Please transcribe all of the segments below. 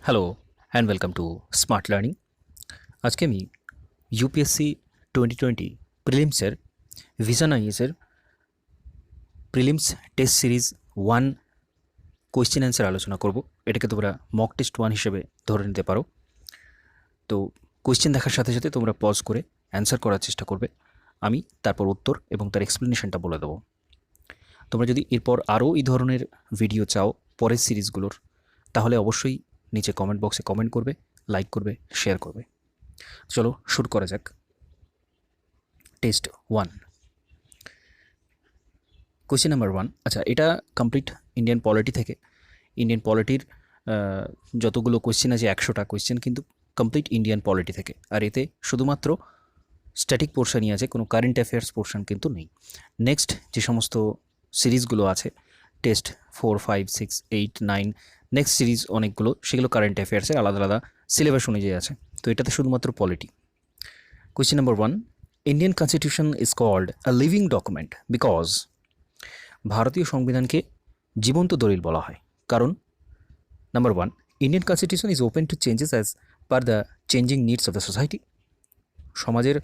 Hello and welcome to smart learning. আজকে আমি UPSC 2020 প্রিলিমসের vision আইএসের prelims test series 1 question answer আলোচনা করব। এটাকে তোমরা মক টেস্ট 1 হিসেবে ধরে নিতে পারো। তো কোয়েশ্চেন দেখার সাথে সাথে তোমরা পজ করে অ্যান্সার করার চেষ্টা করবে। আমি তারপর উত্তর এবং তার এক্সপ্লেনেশনটা বলে দেবো। তোমরা যদি এরপর আরও এই ধরনের ভিডিও চাও পরের সিরিজগুলোর, তাহলে অবশ্যই নিচে কমেন্ট বক্সে কমেন্ট করবে, লাইক করবে, শেয়ার করবে। চলো শুরু করা যাক। Test 1, question number 1। আচ্ছা, এটা কমপ্লিট ইন্ডিয়ান পলিটি থেকে। ইন্ডিয়ান পলিটির যতগুলো কোয়েশ্চেন আছে 100টা কোয়েশ্চেন কিন্তু কমপ্লিট ইন্ডিয়ান পলিটি থেকে। আর এতে শুধুমাত্র স্ট্যাটিক পোর্শনই আছে, কোনো কারেন্ট অ্যাফেয়ার্স পোর্শন কিন্তু নেই। নেক্সট যে সমস্ত সিরিজগুলো আছে, টেস্ট 4, 5, 6, 8, 9, নেক্সট সিরিজ অনেকগুলো, সেগুলো কারেন্ট অ্যাফেয়ার্সের আলাদা আলাদা সিলেবাস অনুযায়ী আছে। তো এটাতে শুধুমাত্র polity. Question number 1, Indian constitution is called a living document because. ভারতীয় সংবিধানকে জীবন্ত দলিল বলা হয় কারণ number 1, Indian constitution is open to changes as per the changing needs of the society. সমাজের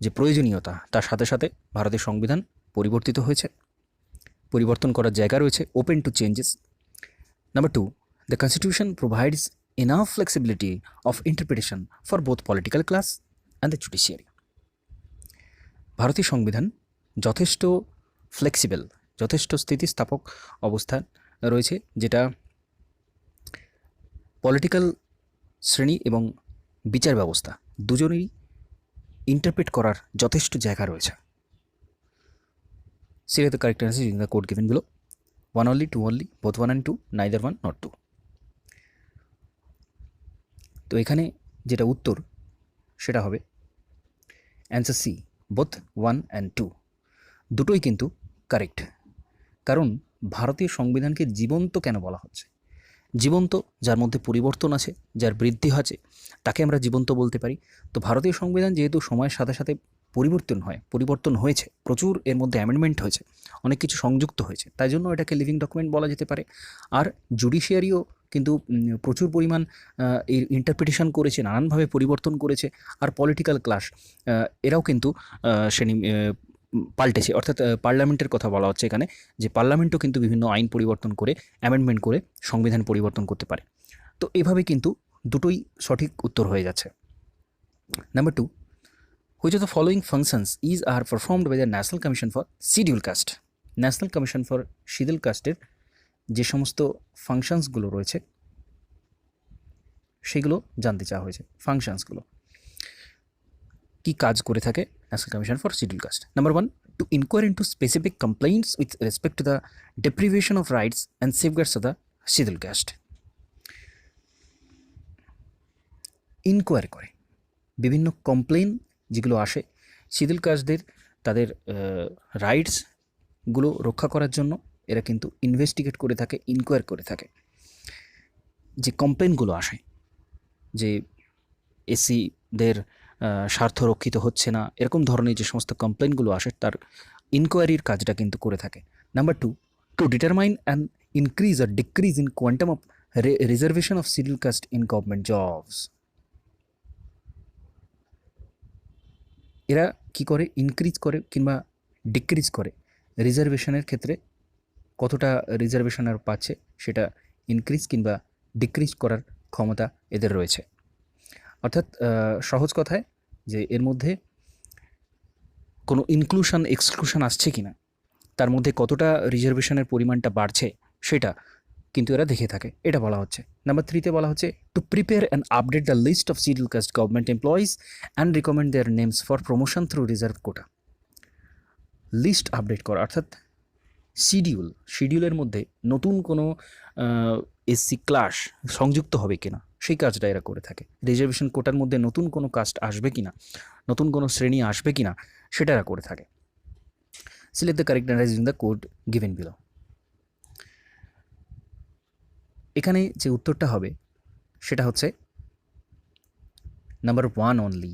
যে প্রয়োজনীয়তা তার সাথে সাথে ভারতের সংবিধান পরিবর্তিত হয়েছে, পরিবর্তন করার জায়গা রয়েছে, open to changes. Number 2, the constitution provides enough flexibility of interpretation for both political class and the judiciary. ভারতীয় সংবিধান যথেষ্ট ফ্লেক্সিবল, যথেষ্ট স্থিতিস্থাপক অবস্থান রয়েছে, যেটা পলিটিক্যাল শ্রেণী এবং বিচার ব্যবস্থা দুজনেরই ইন্টারপ্রেট করার যথেষ্ট জায়গা রয়েছে। Select the correct answer in the code given below. 1 only, 2 only, both 1 and 2, neither 1 nor 2. তো এখানে যেটা উত্তর সেটা হবে অ্যান্সার সি, বোথ 1 অ্যান্ড 2 দুটোই কিন্তু কারেক্ট। কারণ ভারতীয় সংবিধানকে জীবন্ত কেন বলা হচ্ছে? জীবন্ত, যার মধ্যে পরিবর্তন আছে, যার বৃদ্ধি আছে, তাকে আমরা জীবন্ত বলতে পারি। তো ভারতীয় সংবিধান যেহেতু সময়ের সাথে সাথে পরিবর্তন হয়েছে, প্রচুর এর মধ্যে অ্যামেন্ডমেন্ট হয়েছে, অনেক কিছু সংযুক্ত হয়েছে, তাই জন্য এটাকে লিভিং ডকুমেন্ট বলা যেতে পারে। আর জুডিশিয়ারিও কিন্তু প্রচুর পরিমাণ এর ইন্টারপ্রিটেশন করেছে, নানানভাবে পরিবর্তন করেছে। আর পলিটিক্যাল ক্লাস এরাও কিন্তু শ্রেণী পাল্টেছে, অর্থাৎ পার্লামেন্টের কথা বলা হচ্ছে এখানে, যে পার্লামেন্টও কিন্তু বিভিন্ন আইন পরিবর্তন করে, অ্যামেন্ডমেন্ট করে সংবিধান পরিবর্তন করতে পারে। তো এভাবে কিন্তু দুটোই সঠিক উত্তর হয়ে যাচ্ছে। Number 2, which of the following functions are performed by the National Commission for Scheduled Caste? National commission for schedule কাস্টের যে সমস্ত ফাংশনসগুলো রয়েছে সেগুলো জানতে চাওয়া হয়েছে। ফাংশনসগুলো কি কাজ করে থাকে national commission for scheduled caste? Number 1, to inquire into specific complaints with respect to the deprivation of rights and safeguards of the scheduled caste. Inquire করে বিভিন্ন কমপ্লেন যেগুলো আসে শিডিউল কাস্টদের, তাদের রাইটসগুলো রক্ষা করার জন্য এরা কিন্তু ইনভেস্টিগেট করে থাকে, ইনকোয়ার করে থাকে। যে কমপ্লেনগুলো আসে যে এসসিদের স্বার্থ রক্ষিত হচ্ছে না, এরকম ধরনের যে সমস্ত কমপ্লেনগুলো আসে তার ইনকোয়ারির কাজটা কিন্তু করে থাকে। Number 2, to determine and increase আর decrease in quantum of reservation of scheduled caste in government jobs. এরা কি করে? ইনক্রিজ করে কিংবা ডিক্রিজ করে রিজার্ভেশনের ক্ষেত্রে, কতটা রিজার্ভেশন আর পাচ্ছে সেটা ইনক্রিজ কিংবা ডিক্রিজ করার ক্ষমতা এদের রয়েছে। অর্থাৎ সহজ কথায় যে এর মধ্যে কোনো ইনক্লুশন এক্সক্লুশন আসছে কিনা, তার মধ্যে কতটা রিজার্ভেশনের পরিমাণটা বাড়ছে সেটা কিন্তু এরা দেখে থাকে, এটা বলা হচ্ছে। নাম্বার 3তে বলা হচ্ছে to prepare and update the list of scheduled caste government employees and recommend their names for promotion through reserve quota. List update করা, অর্থাৎ শিডিউলের মধ্যে নতুন কোনো এসসি ক্লাস সংযুক্ত হবে কিনা সেই কাজটা এরা করে থাকে। রিজার্ভেশন কোটার মধ্যে নতুন কোনো কাস্ট আসবে কিনা, নতুন কোনো শ্রেণী আসবে কিনা সেটা এরা করে থাকে। Select the correct answer in the code given below. এখানে যে উত্তরটা হবে সেটা হচ্ছে number 1 only.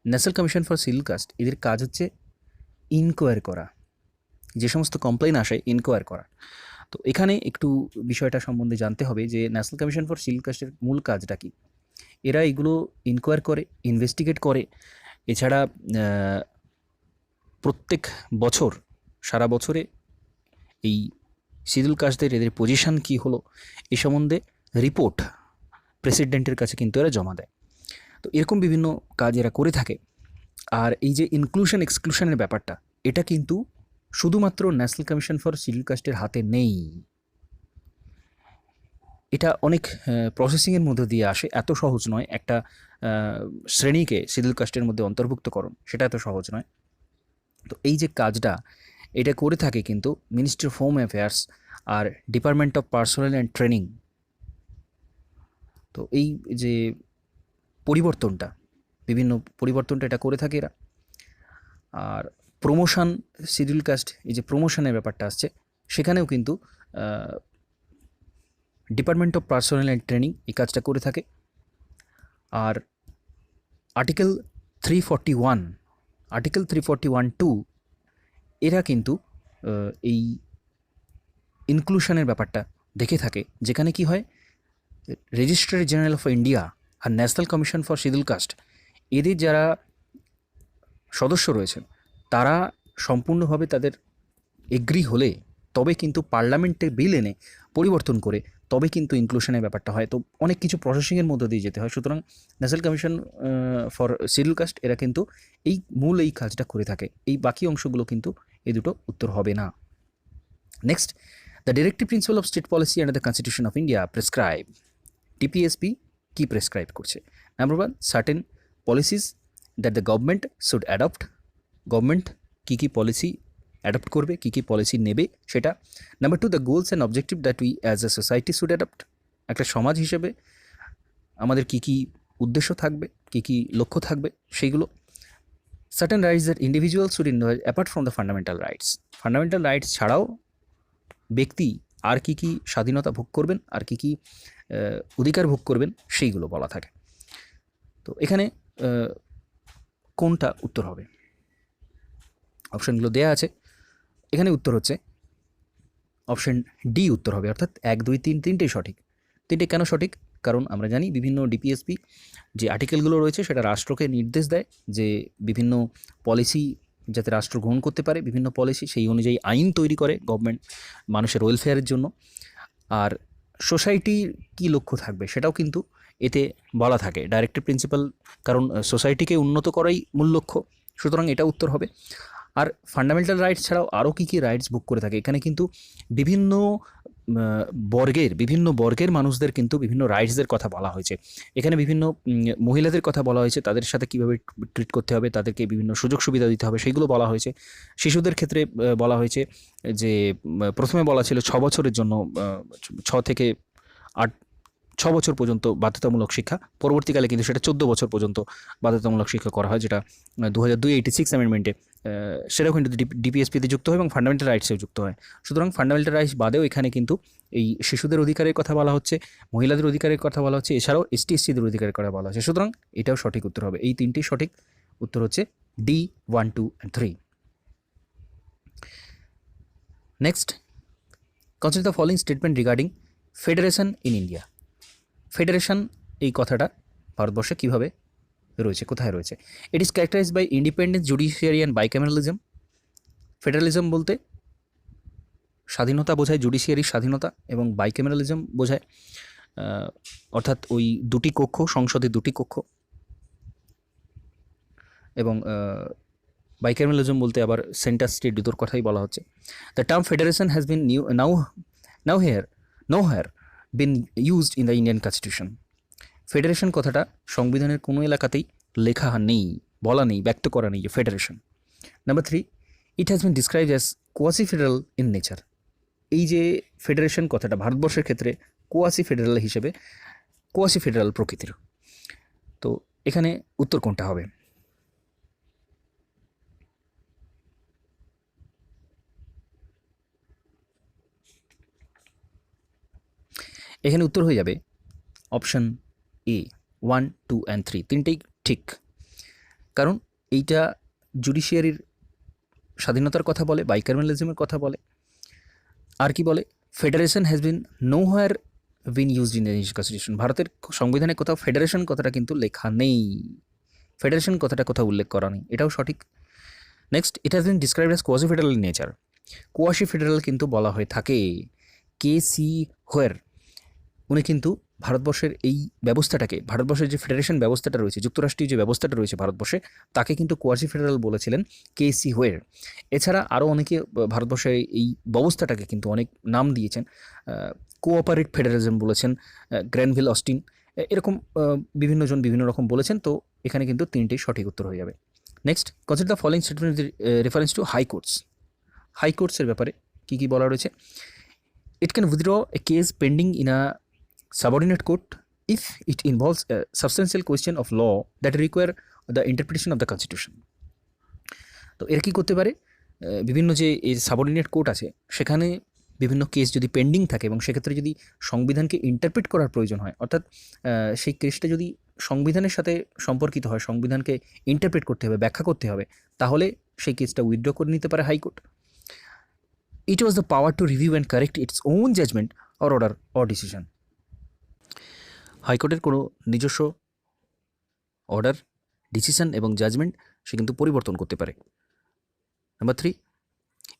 National commission for scheduled caste এদের কাজ হচ্ছে ইনকোয়ার করা, যে সমস্ত কমপ্লেন আসে ইনকোয়ার করা। তো এখানে একটু বিষয়টা সম্বন্ধে জানতে হবে যে ন্যাশনাল কমিশন ফর শিডিউল কাস্টের মূল কাজটা কী। এরা এগুলো ইনকোয়ার করে, ইনভেস্টিগেট করে। এছাড়া প্রত্যেক বছর, সারা বছরে এই শিডিউল কাস্টদের এদের পজিশন কী হলো এই সম্বন্ধে রিপোর্ট প্রেসিডেন্টের কাছে কিন্তু এরা জমা দেয়। তো এরকম বিভিন্ন কাজ এরা করে থাকে। আর এই যে ইনক্লুশন এক্সক্লুশনের ব্যাপারটা, এটা কিন্তু শুধুমাত্র ন্যাশনাল কমিশন ফর শিডিউল কাস্টের হাতে নেই। এটা অনেক প্রসেসিংয়ের মধ্যে দিয়ে আসে, এত সহজ নয়। একটা শ্রেণীকে শিডিউল কাস্টের মধ্যে অন্তর্ভুক্তকরণ সেটা এত সহজ নয়। তো এই যে কাজটা এটা করে থাকে কিন্তু মিনিস্ট্রি অফ হোম অ্যাফেয়ার্স আর department of personnel and training. তো এই যে পরিবর্তনটা, বিভিন্ন পরিবর্তনটা এটা করে থাকে এরা। আর প্রমোশন, শিডিউল কাস্ট, এই যে প্রমোশনের ব্যাপারটা আসছে, সেখানেও কিন্তু department of personnel and training এই কাজটা করে থাকে। আর আর্টিকেল 341(2) এরা কিন্তু এই ইনক্লুশনের ব্যাপারটা দেখে থাকে, যেখানে কি হয়, রেজিস্ট্রার জেনারেল অফ ইন্ডিয়া আর national commission for scheduled caste এদের যারা সদস্য রয়েছেন তারা সম্পূর্ণভাবে তাদের এগ্রি হলে তবে কিন্তু পার্লামেন্টে বিল এনে পরিবর্তন করে তবে কিন্তু ইনক্লুশনের ব্যাপারটা হয়। তো অনেক কিছু প্রসেসিংয়ের মধ্যে দিয়ে যেতে হয়। সুতরাং national commission for scheduled caste এরা কিন্তু এই কাজটা করে থাকে। এই বাকি অংশগুলো কিন্তু এই দুটো উত্তর হবে না। Next, the directive principle of state policy under the constitution of India prescribe. DPSP কি প্রেসক্রাইব করছে? Number 1, certain policies that the government should adopt. Government কী কী পলিসি অ্যাডপ্ট করবে, কী কী পলিসি নেবে সেটা। Number 2, the goals and objective that we as a society should adopt. একটা সমাজ হিসেবে আমাদের কী কী উদ্দেশ্য থাকবে, কী কী লক্ষ্য থাকবে সেইগুলো। Certain rights that individual should enjoy apart from the fundamental rights. Fundamental rights ছাড়াও ব্যক্তি আর কী কী স্বাধীনতা ভোগ করবেন, আর কী কী অধিকার ভোগ করবেন সেইগুলো বলা থাকে। তো এখানে কোনটা উত্তর হবে? অপশানগুলো দেয়া আছে, এখানে উত্তর হচ্ছে অপশান ডি উত্তর হবে, অর্থাৎ 1, 2, 3 তিনটেই সঠিক। তিনটে কেন সঠিক? কারণ আমরা জানি বিভিন্ন ডিপিএসপি যে আর্টিকেলগুলো রয়েছে সেটা রাষ্ট্রকে নির্দেশ দেয় যে বিভিন্ন পলিসি যাতে রাষ্ট্র গ্রহণ করতে পারে, বিভিন্ন পলিসি সেই অনুযায়ী আইন তৈরি করে গভর্নমেন্ট মানুষের ওয়েলফেয়ারের জন্য। আর সোসাইটির কী লক্ষ্য থাকবে সেটাও কিন্তু এতে বলা থাকে, ডাইরেক্টিভ প্রিন্সিপাল, কারণ সোসাইটিকে উন্নত করাই মূল লক্ষ্য। সুতরাং এটা উত্তর হবে। আর ফান্ডামেন্টাল রাইটস ছাড়াও আরও কী কী রাইটস ভোগ করে থাকে, এখানে কিন্তু বিভিন্ন বর্গের মানুষদের কিন্তু বিভিন্ন রাইটসদের কথা বলা হয়েছে। এখানে বিভিন্ন মহিলাদের কথা বলা হয়েছে, তাদের সাথে কীভাবে ট্রিট করতে হবে, তাদেরকে বিভিন্ন সুযোগ সুবিধা দিতে হবে সেইগুলো বলা হয়েছে। শিশুদের ক্ষেত্রে বলা হয়েছে যে প্রথমে বলা ছিল 6 বছরের জন্য 6 থেকে 6 বছর পর্যন্ত বাধ্যতামূলক শিক্ষা, পরবর্তীকালে কিন্তু সেটা 14 বছর পর্যন্ত বাধ্যতামূলক শিক্ষা করা হয়, যেটা 2002 অ্যামেন্ডমেন্টে সেটাও কিন্তু ডিপিএসপিতে যুক্ত হয় এবং ফান্ডামেন্টাল রাইটসেও যুক্ত হয়। সুতরাং ফান্ডামেন্টাল রাইটস বাদেও এখানে কিন্তু এই শিশুদের অধিকারের কথা বলা হচ্ছে, মহিলাদের অধিকারের কথা বলা হচ্ছে, এছাড়াও এসটিদের অধিকারের কথা বলা হচ্ছে। সুতরাং এটাও সঠিক উত্তর হবে। এই তিনটি সঠিক উত্তর হচ্ছে D 1, 2 and 3। Next, consider the following statement regarding federation in India. Federation এই কথাটা ভারতবর্ষে কীভাবে রয়েছে, কোথায় রয়েছে? It is characterise by independence, judiciary and bicameralism. Federalism বলতে স্বাধীনতা বোঝায়, জুডিশিয়ারির স্বাধীনতা, এবং বাইক্যামেরালিজম বোঝায় অর্থাৎ ওই দুটি কক্ষ, সংসদে দুটি কক্ষ, এবং বাইক্যামেরালিজম বলতে আবার সেন্টার স্টেট দুটোর কথাই বলা হচ্ছে। The term federation has been nowhere been used in the Indian constitution. Federation কথাটা সংবিধানের কোনো এলাকাতেই লেখা নেই, বলা নেই, ব্যক্ত করা নেই যে federation. Number 3, it has been describe as quasi federal in nature. এই যে ফেডারেশন কথাটা ভারতবর্ষের ক্ষেত্রে কোয়াসি ফেডারেল প্রকৃতির। তো এখানে উত্তর কোনটা হবে? এখানে উত্তর হয়ে যাবে অপশান এ, 1, 2 and 3 তিনটেই ঠিক। কারণ এইটা জুডিশিয়ারির স্বাধীনতার কথা বলে, বাইক্যামেরালিজমের কথা বলে, আর কি বলে, federation has been know where bin used in Indian constitution. ভারতের সংবিধানে কোথাও ফেডারেশন কথাটা কিন্তু লেখা নেই, ফেডারেশন কথাটা কোথাও উল্লেখ করা নেই, এটাও সঠিক। Next, it has been described as quasi federal in nature. Quasi federal কিন্তু বলা হয়ে থাকে। KC হোয়ার উনি কিন্তু ভারতবর্ষের এই ব্যবস্থাটাকে, ভারতবর্ষের যে ফেডারেশন ব্যবস্থাটা রয়েছে, যুক্তরাষ্ট্রীয় যে ব্যবস্থাটা রয়েছে ভারতবর্ষে, তাকে কিন্তু কোয়াসি ফেডারেল বলেছিলেন KC হোয়ার। এছাড়া আরও অনেকে ভারতবর্ষের এই ব্যবস্থাটাকে কিন্তু অনেক নাম দিয়েছেন, কোঅপারেট ফেডারেলিজম বলেছেন, গ্র্যানভিল অস্টিন, এরকম বিভিন্ন জন বিভিন্ন রকম বলেছেন। তো এখানে কিন্তু তিনটেই সঠিক উত্তর হয়ে যাবে। Next, consider the following statement reference to high courts. হাইকোর্টসের ব্যাপারে কী কী বলা রয়েছে? It can withdraw a case pending in a subordinate court if it involves a substantial question of law that require the interpretation of the constitution. তো এর কী করতে পারে? বিভিন্ন যে এই সাবঅর্ডিনেট কোর্ট আছে সেখানে বিভিন্ন কেস যদি পেন্ডিং থাকে এবং সেক্ষেত্রে যদি সংবিধানকে ইন্টারপ্রিট করার প্রয়োজন হয়, অর্থাৎ সেই কেসটা যদি সংবিধানের সাথে সম্পর্কিত হয়, সংবিধানকে ইন্টারপ্রিট করতে হবে, ব্যাখ্যা করতে হবে, তাহলে সেই কেসটা উইথড্র করে নিতে পারে high court. It was the power to review and correct its own judgment or order or decision. হাইকোর্টের কোনো নিজস্ব অর্ডার, ডিসিশন এবং জাজমেন্ট সে কিন্তু পরিবর্তন করতে পারে। Number 3,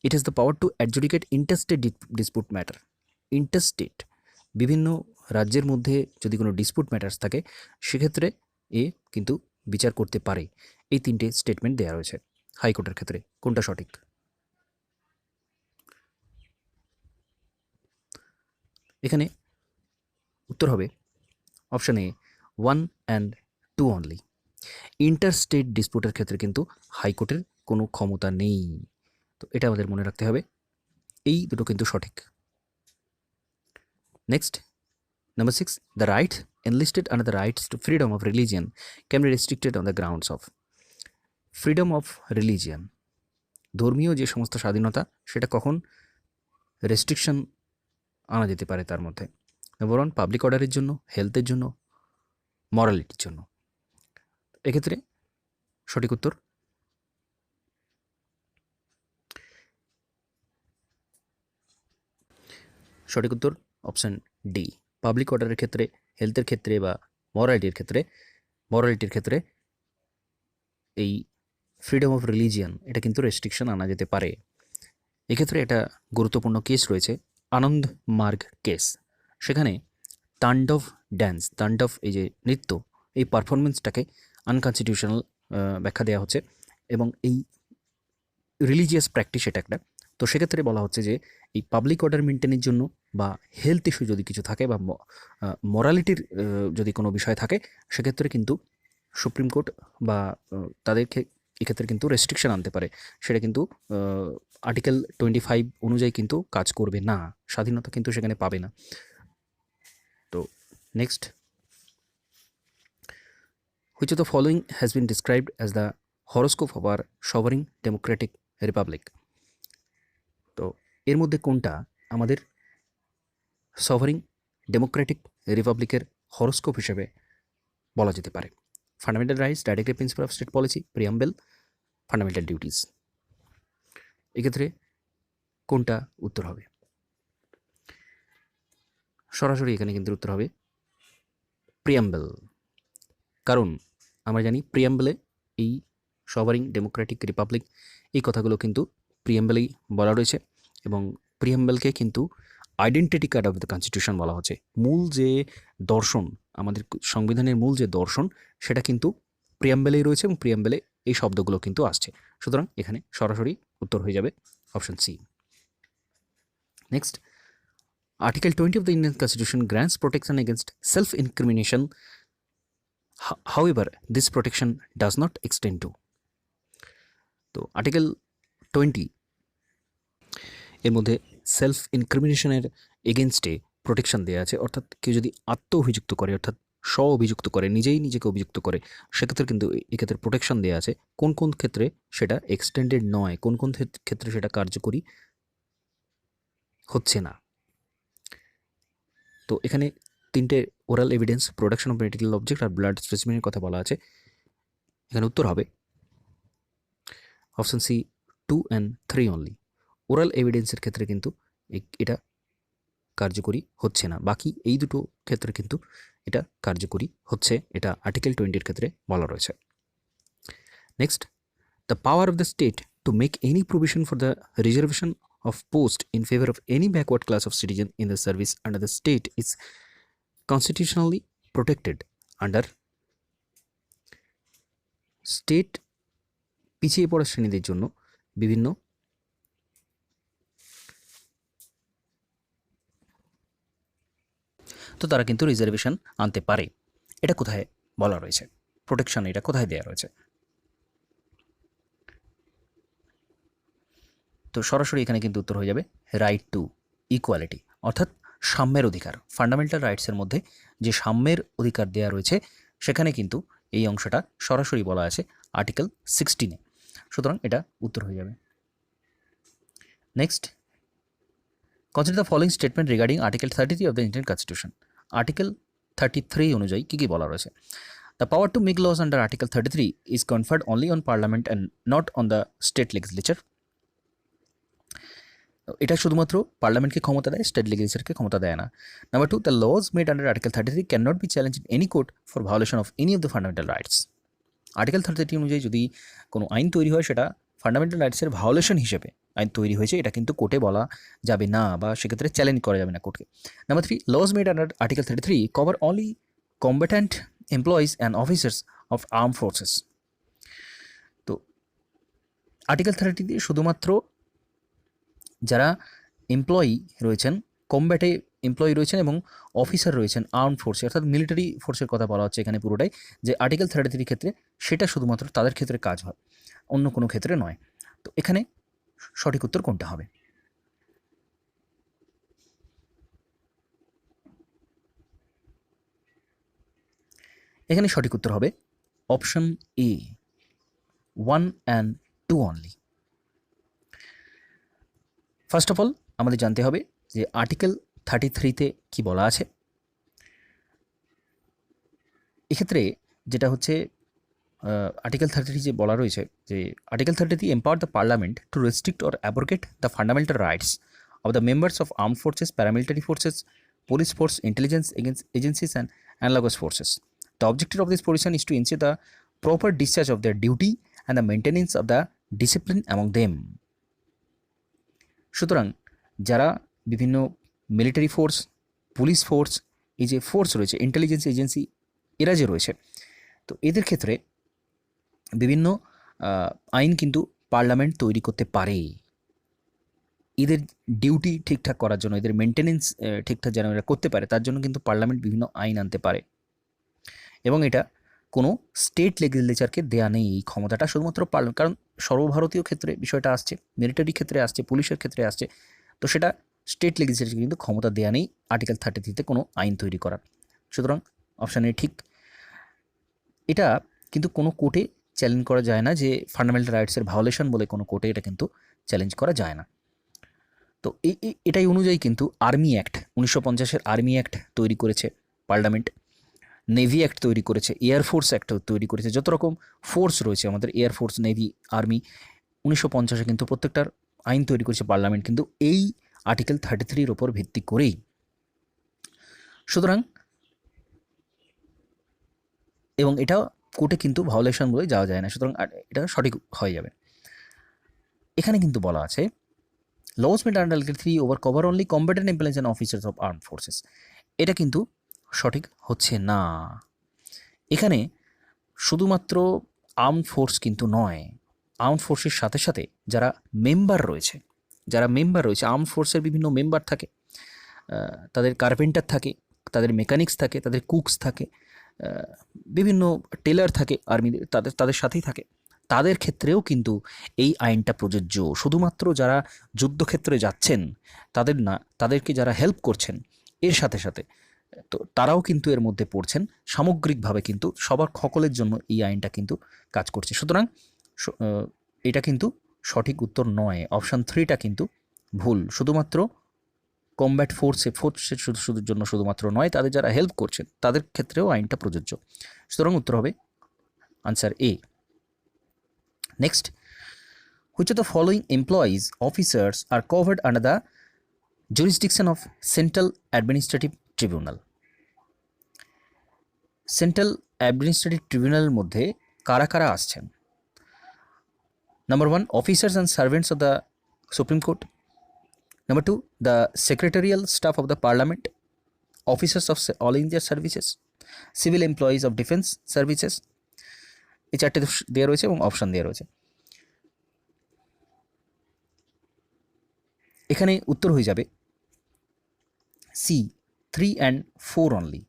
it has the power to adjudicate interstate dispute matter. Interstate, বিভিন্ন রাজ্যের মধ্যে যদি কোনো ডিসপুট ম্যাটার্স থাকে সেক্ষেত্রে এ কিন্তু বিচার করতে পারে। এই তিনটে স্টেটমেন্ট দেওয়া রয়েছে হাইকোর্টের ক্ষেত্রে। কোনটা সঠিক? এখানে উত্তর হবে option A 1 and 2 only. Interstate ডিসপুটের ক্ষেত্রে কিন্তু হাইকোর্টের কোনো ক্ষমতা নেই। তো এটা আমাদের মনে রাখতে হবে, এই দুটো কিন্তু সঠিক। Next, number 6, the right enlisted under the rights to freedom of religion can be restricted on the grounds of. Freedom of religion, ধর্মীয় যে সমস্ত স্বাধীনতা, সেটা কখন রেস্ট্রিকশন আনা যেতে পারে তার মধ্যে? নাম্বার 1, পাবলিক অর্ডারের জন্য, হেলথের জন্য, মরালিটির জন্য। এক্ষেত্রে সঠিক উত্তর অপশান ডি। পাবলিক অর্ডারের ক্ষেত্রে, হেলথের ক্ষেত্রে বা মরালিটির ক্ষেত্রে এই ফ্রিডম অফ রিলিজিয়ান এটা কিন্তু রেস্ট্রিকশন আনা যেতে পারে। এক্ষেত্রে একটা গুরুত্বপূর্ণ কেস রয়েছে, আনন্দ মার্গ কেস। সেখানে তাণ্ডব ড্যান্স, তাণ্ডব এই যে নৃত্য, এই পারফরমেন্সটাকে আনকনস্টিটিউশনাল ব্যাখ্যা দেওয়া হচ্ছে এবং এই রিলিজিয়াস প্র্যাকটিস এটা একটা। তো সেক্ষেত্রে বলা হচ্ছে যে এই পাবলিক অর্ডার মেনটেনের জন্য বা হেলথ ইস্যু যদি কিছু থাকে বা মরালিটির যদি কোনো বিষয় থাকে, সেক্ষেত্রে কিন্তু সুপ্রিম কোর্ট বা তাদেরকে এক্ষেত্রে কিন্তু রেস্ট্রিকশন আনতে পারে। সেটা কিন্তু আর্টিকেল 25 অনুযায়ী কিন্তু কাজ করবে না, স্বাধীনতা কিন্তু সেখানে পাবে না। তো next, which of the following has been described as the horoscope of our sovereign democratic republic. তো এর মধ্যে কোনটা আমাদের সভারিং ডেমোক্রেটিক রিপাবলিকের হরোস্কোপ হিসেবে বলা যেতে পারে? Fundamental rights, directive principle of state policy, preamble, fundamental duties. এক্ষেত্রে কোনটা উত্তর হবে? সরাসরি এখানে কিন্তু উত্তর হবে প্রিয়াম্বেল। কারণ আমরা জানি প্রিয়াম্বেলে এই সভারিং ডেমোক্রেটিক রিপাবলিক এই কথাগুলো কিন্তু প্রিয়াম্বেলেই বলা রয়েছে এবং প্রিয়াম্বেলকে কিন্তু identity card of the constitution বলা হচ্ছে। মূল যে দর্শন, আমাদের সংবিধানের মূল যে দর্শন, সেটা কিন্তু প্রিয়াম্বেলেই রয়েছে এবং প্রিয়াম্বেলে এই শব্দগুলো কিন্তু আসছে। সুতরাং এখানে সরাসরি উত্তর হয়ে যাবে option C. Next, article 20 of the Indian Constitution grants protection against self-incrimination. However, this protection does not extend to. তো আর্টিকেল 20 এর মধ্যে সেলফ ইনক্রিমিনেশনের এগেনস্টে প্রোটেকশন দেওয়া আছে, অর্থাৎ কেউ যদি আত্ম অভিযুক্ত করে, অর্থাৎ স্ব অভিযুক্ত করে, নিজেই নিজেকে অভিযুক্ত করে, সেক্ষেত্রে কিন্তু এক্ষেত্রে প্রোটেকশন দেওয়া আছে। কোন কোন ক্ষেত্রে সেটা এক্সটেন্ডেড নয়, কোন কোন ক্ষেত্রে সেটা কার্যকরী হচ্ছে না। তো এখানে তিনটে oral evidence, production of medical object আর ব্লাড স্পেসিমেনের কথা বলা আছে। এখানে উত্তর হবে option C 2 and 3 only. Oral এভিডেন্সের ক্ষেত্রে কিন্তু এটা কার্যকরী হচ্ছে না। বাকি এই দুটো ক্ষেত্রে কিন্তু এটা কার্যকরী হচ্ছে, এটা আর্টিকেল 20 ক্ষেত্রে বলা রয়েছে। Next, the power of the state to make any provision for the reservation of post in favor of any backward class of citizen in the service under the state is constitutionally protected under state পিছিয়ে পড়া শ্রেণীদের জন্য বিভিন্ন তো তারা কিন্তু reservation আনতে পারে। এটা কোথায় বলা রয়েছে, প্রোটেকশন এটা কোথায় দেওয়া রয়েছে? তো সরাসরি এখানে কিন্তু উত্তর হয়ে যাবে রাইট টু ইকুয়ালিটি, অর্থাৎ সাম্যের অধিকার। ফান্ডামেন্টাল রাইটসের মধ্যে যে সাম্যের অধিকার দেওয়া রয়েছে সেখানে কিন্তু এই অংশটা সরাসরি বলা আছে আর্টিকেল 16-এ। সুতরাং এটা উত্তর হয়ে যাবে। Next, consider the following statement regarding article 33 of the Indian constitution. Article 33 অনুযায়ী কী কী বলা রয়েছে? The power to make laws under article 33 is conferred only on parliament and not on the state legislature. এটা শুধুমাত্র পার্লামেন্টকে ক্ষমতা দেয়, স্টেট লেজিসলেচারকে ক্ষমতা দেয় না। Number 2, the laws made under article 33 can not be challenge in any court for violation of any of the fundamental rights. Article 33 অনুযায়ী যদি কোনো আইন তৈরি হয় সেটা ফান্ডামেন্টাল রাইটসের ভায়োলেশন হিসেবে আইন তৈরি হয়েছে, এটা কিন্তু কোর্টে বলা যাবে না বা সেক্ষেত্রে চ্যালেঞ্জ করা যাবে না কোর্টকে। Number 3, laws made under article 33 cover only combatant employees and officers of arm forces. তো আর্টিকেল 30 দিয়ে শুধুমাত্র যারা এমপ্লয়ি রয়েছেন, কমব্যাটে এমপ্লয়ি রয়েছেন এবং অফিসার রয়েছেন আর্ম ফোর্সে, অর্থাৎ মিলিটারি ফোর্সের কথা বলা হচ্ছে এখানে পুরোটাই, যে আর্টিকেল 33 ক্ষেত্রে সেটা শুধুমাত্র তাদের ক্ষেত্রে কাজ হয়, অন্য কোনো ক্ষেত্রে নয়। তো এখানে সঠিক উত্তর কোনটা হবে? এখানে সঠিক উত্তর হবে option A, 1 and 2 only. First of all আমাদের জানতে হবে যে আর্টিকেল 33-তে কী বলা আছে। এক্ষেত্রে যেটা হচ্ছে আর্টিকেল 33 যে বলা রয়েছে যে article 33 empower the Parliament to restrict or abrogate the fundamental rights of the members of arm forces, paramilitary forces, police force, intelligence agencies and analogous forces. The objective of this provision is to ensure the proper discharge of their duty and the maintenance of the discipline among them. সুতরাং যারা বিভিন্ন military force, police force, এই যে force রয়েছে, intelligence agency, এরা যে রয়েছে, তো এদের ক্ষেত্রে বিভিন্ন আইন কিন্তু পার্লামেন্ট তৈরি করতে পারে। এদের ডিউটি ঠিকঠাক করার জন্য, এদের মেনটেনেন্স ঠিকঠাক যেন এরা করতে পারে তার জন্য কিন্তু পার্লামেন্ট বিভিন্ন আইন আনতে পারে, এবং এটা কোনো স্টেট লেজিসলেচারকে দেয়া নেই এই ক্ষমতাটা, শুধুমাত্র পার্লামেন্ট। কারণ সর্বভারতীয় ক্ষেত্রে বিষয়টা আসছে, মিলিটারি ক্ষেত্রে আসছে, পুলিশের ক্ষেত্রে আসছে, তো সেটা স্টেট লেজিসলেচারকে কিন্তু ক্ষমতা দেয়া নেই আর্টিকেল 33-তে কোনো আইন তৈরি করার। সুতরাং অপশান এ ঠিক। এটা কিন্তু কোনো কোর্টে চ্যালেঞ্জ করা যায় না, যে ফান্ডামেন্টাল রাইটসের ভায়োলেশন বলে কোনো কোর্টে এটা কিন্তু চ্যালেঞ্জ করা যায় না। তো এটাই অনুযায়ী কিন্তু আর্মি অ্যাক্ট 1950-এর আর্মি অ্যাক্ট তৈরি করেছে পার্লামেন্ট, নেভি অ্যাক্ট তৈরি করেছে, এয়ারফোর্স অ্যাক্ট তৈরি করেছে, যত রকম ফোর্স রয়েছে আমাদের এয়ারফোর্স, নেভি, আর্মি, 1950-এ কিন্তু প্রত্যেকটার আইন তৈরি করেছে পার্লামেন্ট কিন্তু এই আর্টিকেল 33-র ওপর ভিত্তি করেই। সুতরাং এবং এটা কোর্টে কিন্তু ভায়োলেশন বলে যাওয়া যায় না, সুতরাং এটা সঠিক হয়ে যাবে। এখানে কিন্তু বলা আছে laws made under Article 3 over cover only combatant employees and officers of armed forces. এটা কিন্তু সঠিক হচ্ছে না। এখানে শুধুমাত্র আর্মড ফোর্স কিন্তু নয়, আর্মড ফোর্সের সাথে সাথে যারা মেম্বার রয়েছে, আর্মড ফোর্সের বিভিন্ন মেম্বার থাকে, তাদের কার্পেন্টার থাকে, তাদের মেকানিক্স থাকে, তাদের কুকস থাকে, বিভিন্ন টেলার থাকে আর্মিদের, তাদের সাথেই থাকে, তাদের ক্ষেত্রেও কিন্তু এই আইনটা প্রযোজ্য। শুধুমাত্র যারা যুদ্ধক্ষেত্রে যাচ্ছেন তাদের না, তাদেরকে যারা হেল্প করছেন এর সাথে সাথে তো তারাও কিন্তু এর মধ্যে পড়ছেন। সামগ্রিকভাবে কিন্তু সকলের জন্য এই আইনটা কিন্তু কাজ করছে। সুতরাং এটা কিন্তু সঠিক উত্তর নয়, অপশান 3টা কিন্তু ভুল। শুধুমাত্র কমব্যাট ফোর্সের শুধুর জন্য শুধুমাত্র নয়, তাদের যারা হেল্প করছেন তাদের ক্ষেত্রেও আইনটা প্রযোজ্য। সুতরাং উত্তর হবে answer A. Next, which of the following employees, officers are covered under the jurisdiction of central administrative tribunal. Central administrative ট্রিবিউনালের মধ্যে কারা কারা আসছেন? Number 1, officers and servants of the Supreme Court. Number 2, the secretarial staff of the Parliament, officers of all India services, civil employees of defence services. এই চারটে দেওয়া রয়েছে এবং অপশান দেওয়া রয়েছে। এখানে উত্তর হয়ে যাবে C, 3 and 4 only.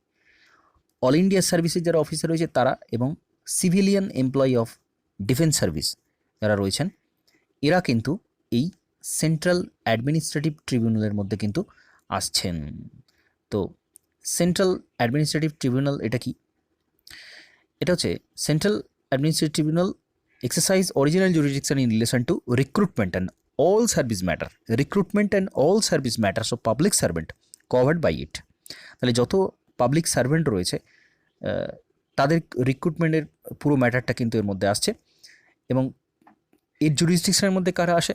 All India সার্ভিসের যারা অফিসার রয়েছে তারা এবং civilian employee of defence service যারা রয়েছেন এরা কিন্তু এই সেন্ট্রাল অ্যাডমিনিস্ট্রেটিভ ট্রিবিউনালের মধ্যে কিন্তু আসছেন। তো সেন্ট্রাল অ্যাডমিনিস্ট্রেটিভ ট্রিবিউনাল এটা কি? এটা হচ্ছে central administrative tribunal exercise original jurisdiction in relation to recruitment and all service matter, recruitment and all service matters of public servant covered by it। তাহলে যত পাবলিক সার্ভেন্ট রয়েছে তাদের রিক্রুটমেন্টের পুরো ম্যাটারটা কিন্তু এর মধ্যে আসছে এবং এর জুরিসডিকশনের মধ্যে কারা আসে?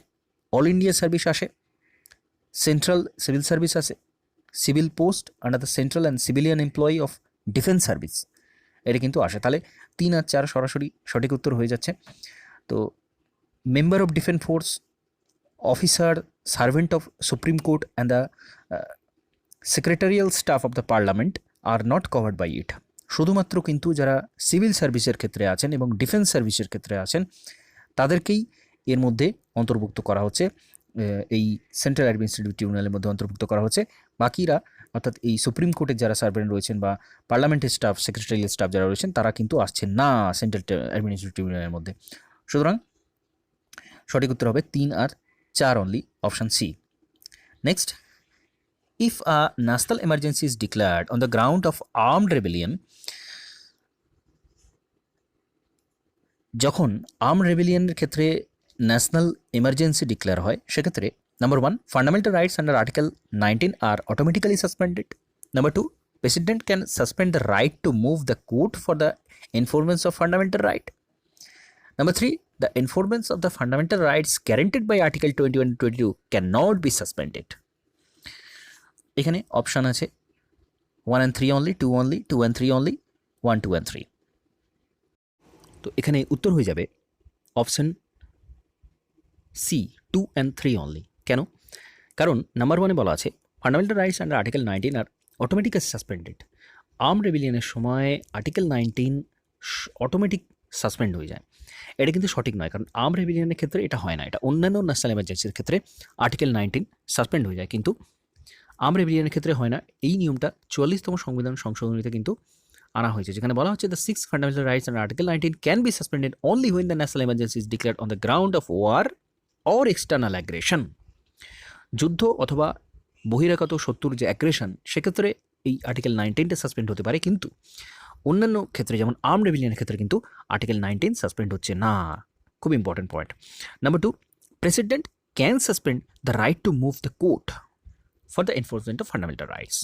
অল ইন্ডিয়া সার্ভিস আসে, সেন্ট্রাল সিভিল সার্ভিস আসে, civil post under the central and civilian employee of defence service এটা কিন্তু আসে। তাহলে 3 আর 4 সরাসরি সঠিক উত্তর হয়ে যাচ্ছে। তো member of defence force, officer, servant of Supreme Court and the secretarial staff of the Parliament are not covered by it। শুধুমাত্র কিন্তু যারা সিভিল সার্ভিসের ক্ষেত্রে আছেন এবং ডিফেন্স সার্ভিসের ক্ষেত্রে আছেন তাদেরকেই এর মধ্যে অন্তর্ভুক্ত করা হচ্ছে, এই সেন্ট্রাল অ্যাডমিনিস্ট্রেটিভ ট্রিবিউনালের মধ্যে অন্তর্ভুক্ত করা হচ্ছে। বাকিরা অর্থাৎ এই সুপ্রিম কোর্টের যারা সার্ভেন্ট রয়েছেন বা পার্লামেন্টের স্টাফ, সেক্রেটারিয়াল স্টাফ যারা রয়েছেন তারা কিন্তু আসছেন না সেন্ট্রাল অ্যাডমিনিস্ট্রেটিভ ট্রিবিউনালের মধ্যে। সুতরাং সঠিক উত্তর হবে 3 আর 4 only, option C। Next, if a national emergency is declared on the ground of armed rebellion, যখন আর্ম রেবেলিয়নের ক্ষেত্রে ন্যাশনাল এমার্জেন্সি ডিক্লেয়ার হয় সেক্ষেত্রে number 1, fundamental rights under article 19 are automatically suspended. Number 2, president can suspend the right to move the court for the enforcement of fundamental right. Number 3, the enforcement of the fundamental rights guaranteed by Article 21 and 22 cannot be suspended। এখানে option আছে 1 and 3 only, 2 only, 2 and 3 only, 1, 2 and 3। তো এখানে উত্তর হয়ে যাবে option C, 2 and 3 only। কেন? কারণ number 1-এ বলা আছে fundamental rights under article 19 are automatically suspended. Arm রেবেলিয়নের সময় আর্টিকেল 19 অটোমেটিক সাসপেন্ড হয়ে যায়। এটা কিন্তু সঠিক নয়, কারণ আর্ম রেবেলিয়নের ক্ষেত্রে এটা হয় না। এটা অন্যান্য ন্যাশনাল এমার্জেন্সির ক্ষেত্রে আর্টিকেল 19 সাসপেন্ড হয়ে যায়, কিন্তু আর্ম রেবেলিয়নের ক্ষেত্রে হয় না। এই নিয়মটা 44তম সংবিধান সংশোধনীতে কিন্তু আনা হয়েছে, যেখানে বলা হচ্ছে the 6 fundamental rights under article 19 can be suspended only when the national emergency is declared on the ground of war or external aggression. যুদ্ধ অথবা বহিরাগত শত্রুর যে অ্যাগ্রেশন সেক্ষেত্রে এই আর্টিকেল 19টা সাসপেন্ড হতে পারে, কিন্তু অন্যান্য ক্ষেত্রে যেমন আর্ম রেবেলিয়নের ক্ষেত্রে কিন্তু আর্টিকেল 19 সাসপেন্ড হচ্ছে না। খুব important point. Number 2, president can suspend the right to move the court for the enforcement of fundamental rights.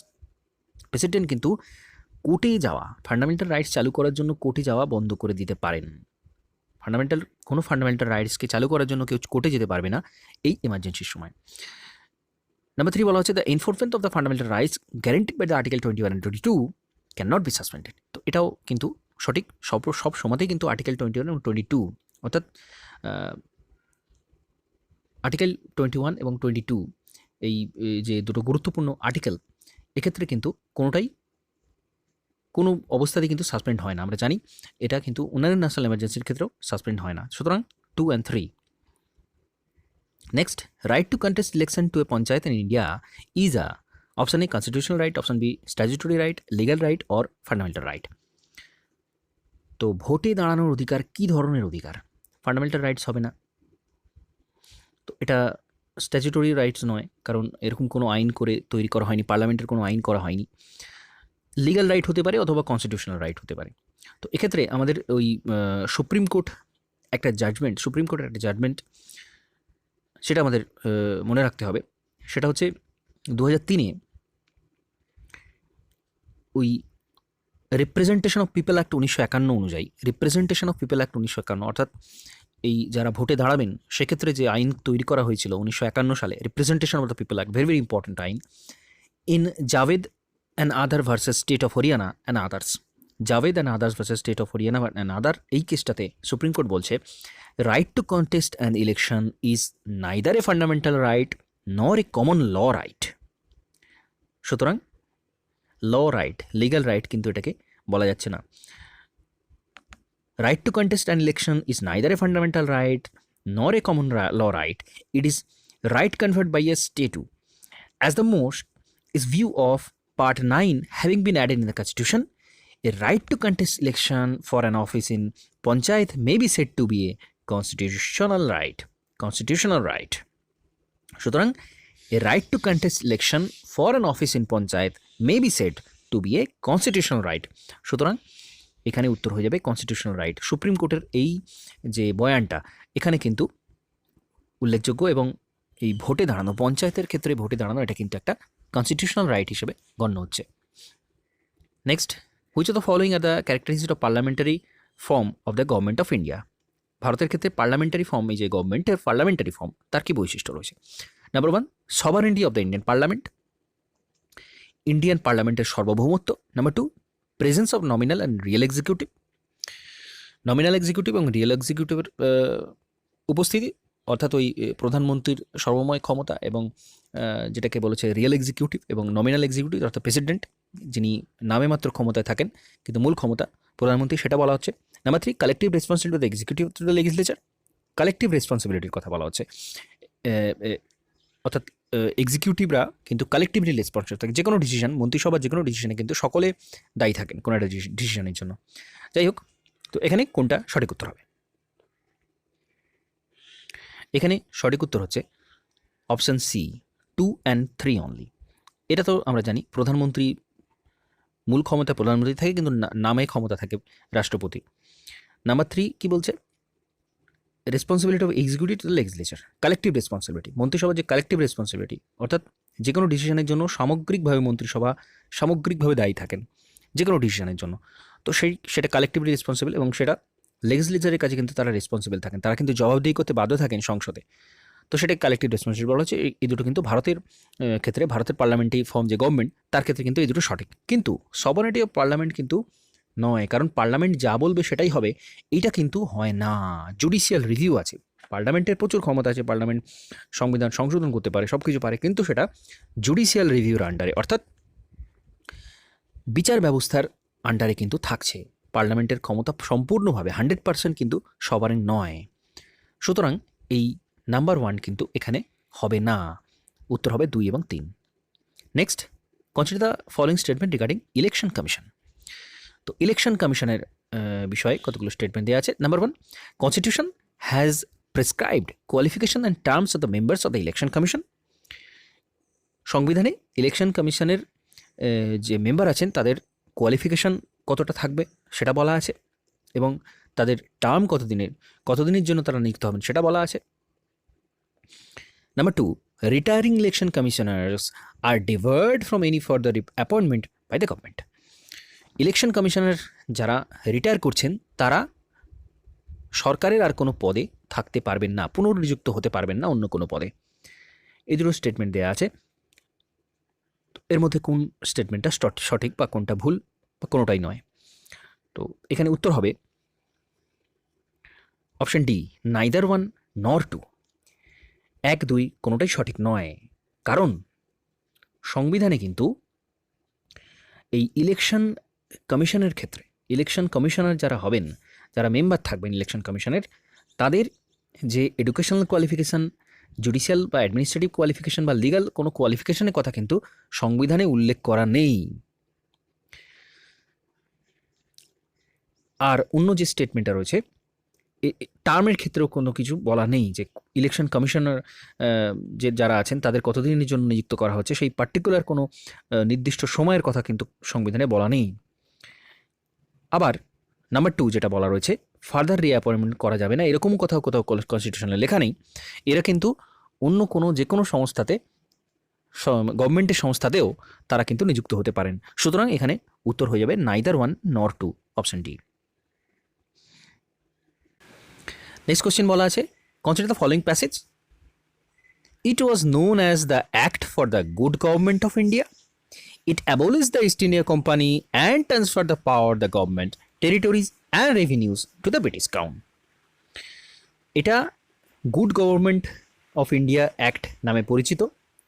President কিন্তু কোর্টে যাওয়া, ফান্ডামেন্টাল রাইটস চালু করার জন্য কোর্টে যাওয়া বন্ধ করে দিতে পারেন। কোনো ফান্ডামেন্টাল রাইটসকে চালু করার জন্য কেউ কোর্টে যেতে পারবে না এই এমার্জেন্সির সময়। নাম্বার 3 বলা হচ্ছে the enforcement of the fundamental rights guaranteed by the article 21 and 22 can not be suspended. তো এটাও কিন্তু সঠিক। সব সময়তেই কিন্তু আর্টিকেল 21 এবং 22 অর্থাৎ আর্টিকেল 21 এবং 22 এই যে দুটো গুরুত্বপূর্ণ আর্টিকেল, এক্ষেত্রে কিন্তু কোনো অবস্থাতেই কিন্তু সাসপেন্ড হয় না। আমরা জানি এটা কিন্তু অন্যান্য ন্যাশনাল এমার্জেন্সির ক্ষেত্রেও সাসপেন্ড হয় না। সুতরাং 2 and 3। Next, right to contest election to a panchayat in India is a option A constitutional right, option B statutory right, legal right or fundamental right. তো ভোটে দাঁড়ানোর অধিকার কী ধরনের অধিকার? ফান্ডামেন্টাল রাইটস হবে না, তো এটা স্ট্যাচুটরি রাইটস নয়, কারণ এরকম কোনো আইন করে তৈরি করা হয়নি, পার্লামেন্টের কোনো আইন করা হয়নি। লিগ্যাল রাইট হতে পারে অথবা কনস্টিটিউশনাল রাইট হতে পারে। তো এক্ষেত্রে আমাদের ওই সুপ্রিম কোর্টের একটা জাজমেন্ট সেটা আমাদের মনে রাখতে হবে। সেটা হচ্ছে 2003-এ ওই রিপ্রেজেন্টেশন অফ পিপল অ্যাক্ট 1951 অনুযায়ী, রিপ্রেজেন্টেশন অফ পিপল অ্যাক্ট 1951 অর্থাৎ এই যারা ভোটে দাঁড়াবেন সেক্ষেত্রে যে আইন তৈরি করা হয়েছিল 1951 সালে, representation of the people act, very very important আইন, in Javed and other versus state of Haryana and others, Javed and others versus state of Haryana and other, এই কেসটাতে সুপ্রিম কোর্ট বলছে right to contest an election is neither a fundamental right nor a common law right. সুতরাং ল right, legal right কিন্তু এটাকে বলা যাচ্ছে না। Right to contest an election is neither a fundamental right nor a common law right. It is right conferred by a state as the most is view of Part 9 having been added in the Constitution. A right to contest election for an office in Panchayat may be said to be a constitutional right. Constitutional right. সুতরাং a right to contest election for an office in Panchayat may be said to be a constitutional right. সুতরাং এখানে উত্তর হয়ে যাবে constitutional right. Supreme কোর্টের এই যে বয়ানটা এখানে কিন্তু উল্লেখযোগ্য, এবং এই ভোটে দাঁড়ানো, পঞ্চায়েতের ক্ষেত্রে ভোটে দাঁড়ানো, এটা কিন্তু একটা কনস্টিটিউশনাল রাইট হিসেবে গণ্য হচ্ছে। Next, which of the following are the characteristic of parliamentary form of the government of India? ভারতের ক্ষেত্রে পার্লামেন্টারি ফর্ম, এই যে গভর্নমেন্টের পার্লামেন্টারি ফর্ম, তার কি বৈশিষ্ট্য রয়েছে? Number 1, sovereignty of the Indian parliament, Indian পার্লামেন্টের সার্বভৌমত্ব। Number 2, presence of nominal and real executive, nominal executive এবং রিয়েল এক্সিকিউটিভের উপস্থিতি, অর্থাৎ ওই প্রধানমন্ত্রীর সর্বময় ক্ষমতা এবং যেটাকে বলেছে রিয়েল এক্সিকিউটিভ এবং নমিনাল এক্সিকিউটিভ, অর্থাৎ প্রেসিডেন্ট যিনি নামে মাত্র ক্ষমতায় থাকেন কিন্তু মূল ক্ষমতা প্রধানমন্ত্রী, সেটা বলা হচ্ছে। Number 3, collective responsibility of the executive to the legislature, collective রেসপন্সিবিলিটির কথা বলা হচ্ছে, অর্থাৎ এক্সিকিউটিভরা কিন্তু কালেকটিভলি রেসপন্সিবল থাকে, যে কোনো ডিসিশন, মন্ত্রিসভার যে কোনো ডিসিশনে কিন্তু সকলে দায়ী থাকেন কোনো একটা ডিসিশনের জন্য। যাই হোক, তো এখানে কোনটা সঠিক উত্তর হবে? এখানে সঠিক উত্তর হচ্ছে অপশান সি, 2 and 3 অনলি। এটা তো আমরা জানি প্রধানমন্ত্রী, মূল ক্ষমতা প্রধানমন্ত্রী থাকে কিন্তু নামে ক্ষমতা থাকে রাষ্ট্রপতি। নাম্বার 3 কি বলছে? Responsibility of executive to the legislature, collective responsibility, মন্ত্রিসভার যে কালেকটিভ রেসপন্সিবিলিটি, অর্থাৎ যে কোনো ডিসিশনের জন্য সামগ্রিকভাবে মন্ত্রিসভা সামগ্রিকভাবে দায়ী থাকেন যে কোনো ডিসিশনের জন্য। তো সেটা কালেকটিভলি রেসপন্সিবল, এবং সেটা লেজিসলেচারের কাছে কিন্তু তারা রেসপন্সিবল থাকেন, তারা কিন্তু জবাবদিহি করতে বাধ্য থাকেন সংসদে। তো সেটা কালেকটিভ রেসপন্সিবল বলা হচ্ছে। এই দুটো কিন্তু ভারতের ক্ষেত্রে, ভারতের পার্লামেন্টারি ফর্ম যে গভর্নমেন্ট, তার ক্ষেত্রে কিন্তু এই দুটো সঠিক। কিন্তু সভারেন্টি অফ পার্লামেন্ট কিন্তু নয়, কারণ পার্লামেন্ট যা বলবে সেটাই হবে, এইটা কিন্তু হয় না। জুডিশিয়াল রিভিউ আছে, পার্লামেন্টের প্রচুর ক্ষমতা আছে, পার্লামেন্ট সংবিধান সংশোধন করতে পারে, সব কিছু পারে, কিন্তু সেটা জুডিশিয়াল রিভিউর আন্ডারে, অর্থাৎ বিচার ব্যবস্থার আন্ডারে কিন্তু থাকছে। পার্লামেন্টের ক্ষমতা সম্পূর্ণভাবে 100% কিন্তু সভারেন নয়। সুতরাং এই নাম্বার 1 কিন্তু এখানে হবে না, উত্তর হবে 2 এবং 3। Next, consider the following statement regarding election commission. তো ইলেকশন কমিশনের বিষয়ে কতগুলো স্টেটমেন্ট দেওয়া আছে। Number 1, constitution has prescribed qualification and terms of the members of the election commission. সংবিধানে ইলেকশন কমিশনের যে মেম্বার আছেন তাদের কোয়ালিফিকেশন কতটা থাকবে সেটা বলা আছে, এবং তাদের টার্ম কতদিনের জন্য তারা নিযুক্ত হবেন সেটা বলা আছে। Number 2, retiring election commissioners are debarred from any further appointment by the government. Election commissioner যারা রিটায়ার করছেন তারা সরকারের আর কোনো পদে থাকতে পারবেন না, পুনর্নিযুক্ত হতে পারবেন না অন্য কোনো পদে। এই দুটো স্টেটমেন্ট দেওয়া আছে। এর মধ্যে কোন স্টেটমেন্টটা সঠিক বা কোনটা ভুল বা কোনোটাই নয়? তো এখানে উত্তর হবে অপশন ডি, নাইদার 1 nor 2। 1, 2 কোনোটাই সঠিক নয়, কারণ সংবিধানে কিন্তু এই ইলেকশন কমিশনের ক্ষেত্রে ইলেকশন কমিশনার যারা হবেন, যারা মেম্বার থাকবেন ইলেকশন কমিশনের, তাদের যে এডুকেশনাল কোয়ালিফিকেশান, জুডিশিয়াল বা অ্যাডমিনিস্ট্রেটিভ কোয়ালিফিকেশান বা লিগাল কোনো কোয়ালিফিকেশানের কথা কিন্তু সংবিধানে উল্লেখ করা নেই। আর অন্য যে স্টেটমেন্টটা রয়েছে, টার্মের ক্ষেত্রেও কোনো কিছু বলা নেই যে ইলেকশন কমিশনার যে যারা আছেন তাদের কতদিনের জন্য নিযুক্ত করা হচ্ছে, সেই পার্টিকুলার কোনো নির্দিষ্ট সময়ের কথা কিন্তু সংবিধানে বলা নেই। আবার নাম্বার 2 যেটা বলা রয়েছে, ফার্দার রিঅ্যাপয়েন্টমেন্ট করা যাবে না, এরকম কোথাও কনস্টিটিউশনে লেখা নেই। এরা কিন্তু অন্য কোনো যে কোনো সংস্থাতে, গভর্নমেন্টের সংস্থাতেও তারা কিন্তু নিযুক্ত হতে পারেন। সুতরাং এখানে উত্তর হয়ে যাবে neither 1 nor 2, option D. Next question বলা আছে, consider the following passage. It was known as the act for the good government of India. It abolished the East India Company and transferred the power, the government, territories and revenues to the British Crown. এটা good government of India act নামে পরিচিত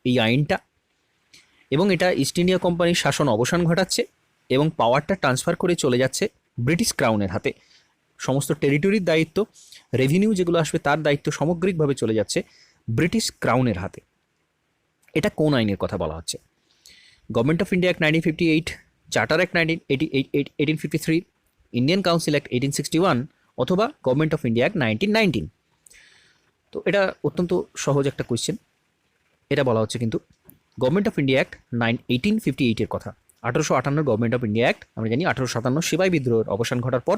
এই আইনটা, এবং এটা east India কোম্পানির শাসন অবসান ঘটাচ্ছে এবং পাওয়ারটা ট্রান্সফার করে চলে যাচ্ছে ব্রিটিশ ক্রাউনের হাতে। সমস্ত টেরিটরির দায়িত্ব, রেভিনিউ যেগুলো আসবে তার দায়িত্ব সামগ্রিকভাবে চলে যাচ্ছে ব্রিটিশ ক্রাউনের হাতে। এটা কোন আইনের কথা বলা হচ্ছে? Government of India act 1958, charter act 1853, Indian council act 1861, অথবা গভর্নমেন্ট অফ ইন্ডিয়া অ্যাক্ট 1919। তো এটা অত্যন্ত সহজ একটা কোয়েশ্চেন। এটা বলা হচ্ছে কিন্তু গভর্নমেন্ট অফ ইন্ডিয়া অ্যাক্ট 1858-এর কথা। 1858 গভর্নমেন্ট অফ ইন্ডিয়া অ্যাক্ট, আমরা জানি 1857 সিপাহি বিদ্রোহের অবসান ঘটার পর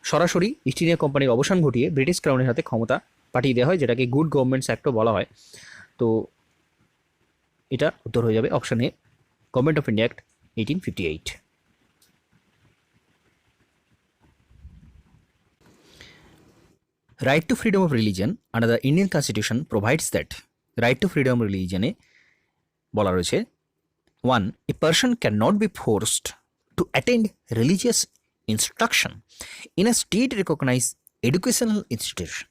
সরাসরি ইস্ট ইন্ডিয়া কোম্পানির অবসান ঘটিয়ে ব্রিটিশ ক্রাউনের হাতে ক্ষমতা পাঠিয়ে দেওয়া হয়, যেটাকে গুড গভর্নমেন্টস অ্যাক্টও বলা হয়। তো এটা উত্তর হয়ে যাবে option A, government of India act 1858। Right to freedom of religion under the Indian constitution provides that. Right to freedom রিলিজনে বলা রয়েছে, 1. A person cannot be forced to attend religious instruction in a state recognized educational institution.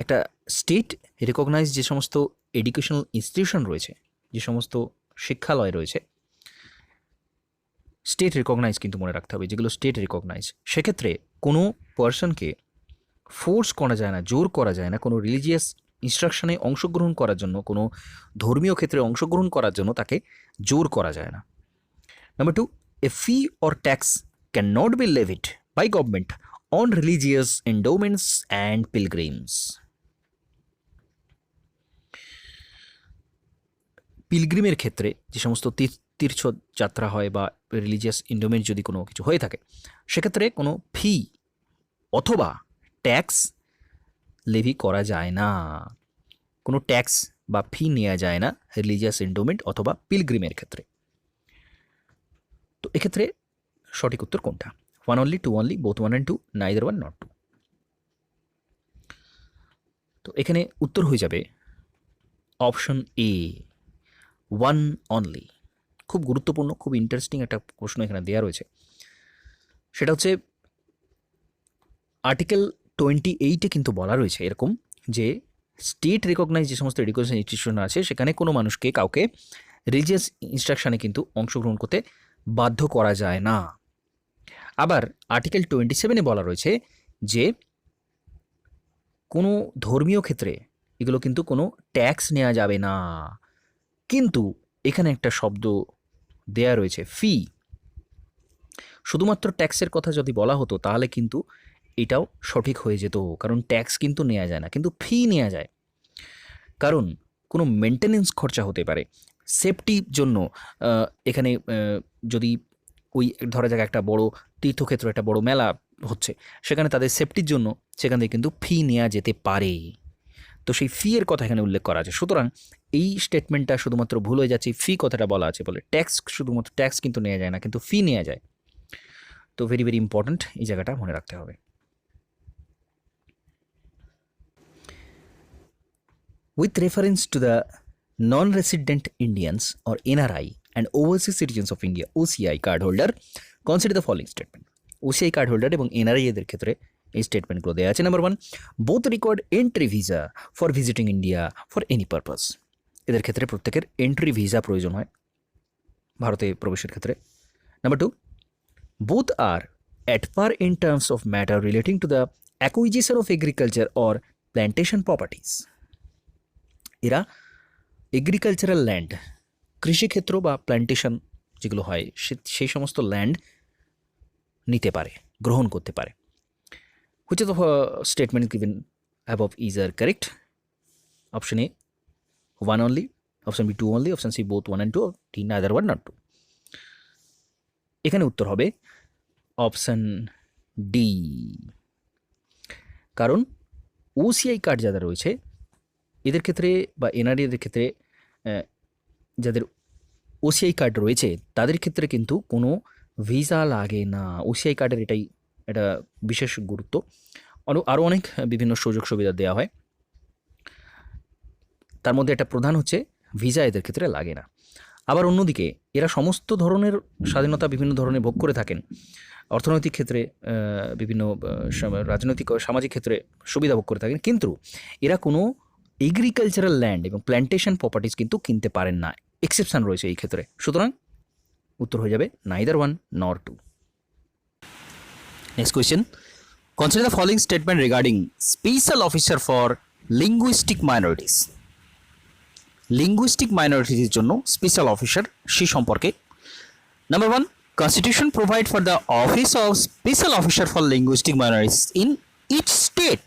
একটা state recognise যে সমস্ত educational institution রয়েছে, যে সমস্ত শিক্ষালয় রয়েছে, স্টেট রেকগনাইজ কিন্তু মনে রাখতে হবে, যেগুলো স্টেট রেকগনাইজ, সেক্ষেত্রে কোনো পার্সনকে ফোর্স করা যায় না, জোর করা যায় না কোনো রিলিজিয়াস ইনস্ট্রাকশনে অংশগ্রহণ করার জন্য, কোনো ধর্মীয় ক্ষেত্রে অংশগ্রহণ করার জন্য তাকে জোর করা যায় না। Number 2, a fee or tax can not be levied by government on religious endowments and pilgrims. পিলগ্রিমের ক্ষেত্রে যে সমস্ত তীর্থযাত্রা হয় বা রিলিজিয়াস এন্ডোমেন্ট যদি কোনো কিছু হয়ে থাকে, সেক্ষেত্রে কোনো ফি অথবা ট্যাক্স লেভি করা যায় না, কোনো ট্যাক্স বা ফি নেওয়া যায় না রিলিজিয়াস এন্ডোমেন্ট অথবা পিলগ্রিমের ক্ষেত্রে। তো এক্ষেত্রে সঠিক উত্তর কোনটা? 1 only, 2 only, both 1 and 2, neither 1 not 2। তো এখানে উত্তর হয়ে যাবে অপশন এ, 1 only। খুব গুরুত্বপূর্ণ, খুব ইন্টারেস্টিং একটা প্রশ্ন এখানে দেওয়া রয়েছে। সেটা হচ্ছে আর্টিকেল 28-এ কিন্তু বলা রয়েছে এরকম যে স্টেট রেকগনাইজ যে সমস্ত এডুকেশন ইনস্টিটিউশন আছে, সেখানে কোনো মানুষকে কাউকে রিলিজিয়াস ইনস্ট্রাকশানে কিন্তু অংশগ্রহণ করতে বাধ্য করা যায় না। আবার আর্টিকেল 27-এ বলা রয়েছে যে কোনো ধর্মীয় ক্ষেত্রে এগুলো কিন্তু কোনো ট্যাক্স নেওয়া যাবে না, কিন্তু এখানে একটা শব্দ দেয়া রয়েছে ফি। শুধুমাত্র ট্যাক্সের কথা যদি বলা হতো তাহলে কিন্তু এটাও সঠিক হয়ে যেত, কারণ ট্যাক্স কিন্তু নেওয়া যায় না, কিন্তু ফি নেওয়া যায়। কারণ কোনো মেনটেনেন্স খরচা হতে পারে, সেফটির জন্য এখানে যদি ওই ধরা যাক একটা বড় তীর্থক্ষেত্র, একটা বড় মেলা হচ্ছে, সেখানে তাদের সেফটির জন্য সেখান থেকে কিন্তু ফি নেওয়া যেতে পারে। তো সেই ফি এর কথা এখানে উল্লেখ করা আছে। সুতরাং এই স্টেটমেন্টটা শুধুমাত্র ভুল হয়ে যাচ্ছে, ফি কথাটা বলা আছে বলে। ট্যাক্স, শুধুমাত্র ট্যাক্স কিন্তু নেওয়া যায় না, কিন্তু ফি নেওয়া যায়। তো ভেরি ভেরি ইম্পর্ট্যান্ট, এই জায়গাটা মনে রাখতে হবে। With reference to the non-resident Indians or NRI and overseas citizens of India OCI card holder, consider the following statement. OCI card holder এবং NRI এদের ক্ষেত্রে এই স্টেটমেন্টগুলো দেওয়া আছে। Number 1, both required entry visa for visiting India for any purpose। এদের ক্ষেত্রে প্রত্যেকের entry visa প্রয়োজন হয় ভারতে প্রবেশের ক্ষেত্রে। Number 2, both are at par in terms of matter relating to the acquisition of agriculture or plantation properties। এরা agricultural land, কৃষিক্ষেত্র বা প্ল্যান্টেশন যেগুলো হয় সেই সমস্ত ল্যান্ড নিতে পারে, গ্রহণ করতে পারে। Which of the statement given above is are correct? Option A 1 only, option B 2 only, option C both 1 and 2, D neither 1 not 2। এখানে উত্তর হবে অপশন ডি। কারণ ওসিআই কার্ড যারা রয়েছে এদের ক্ষেত্রে বা এনআরই এদের ক্ষেত্রে, যাদের ওসিআই কার্ড রয়েছে তাদের ক্ষেত্রে কিন্তু কোনো ভিসা লাগে না। ওসিআই কার্ডের এটাই এটা বিশেষ গুরুত্ব। আরও অনেক বিভিন্ন সুযোগ সুবিধা দেওয়া হয়, তার মধ্যে একটা প্রধান হচ্ছে ভিসা এদের ক্ষেত্রে লাগে না। আবার অন্যদিকে এরা সমস্ত ধরনের স্বাধীনতা বিভিন্ন ধরনের ভোগ করে থাকেন, অর্থনৈতিক ক্ষেত্রে বিভিন্ন রাজনৈতিক ও সামাজিক ক্ষেত্রে সুবিধা ভোগ করে থাকেন, কিন্তু এরা কোনো এগ্রিকালচারাল ল্যান্ড এবং প্ল্যান্টেশন প্রপার্টিজ কিন্তু কিনতে পারেন না, এক্সেপশন রয়েছে এই ক্ষেত্রে। সুতরাং উত্তর হয়ে যাবে neither 1 nor 2। Next question, consider the following statement regarding special officer for linguistic minorities. Linguistic মাইনরিটিসের জন্য স্পেশাল অফিসার সে সম্পর্কে। Number 1, constitution provide for the office of special officer for linguistic minorities in each state.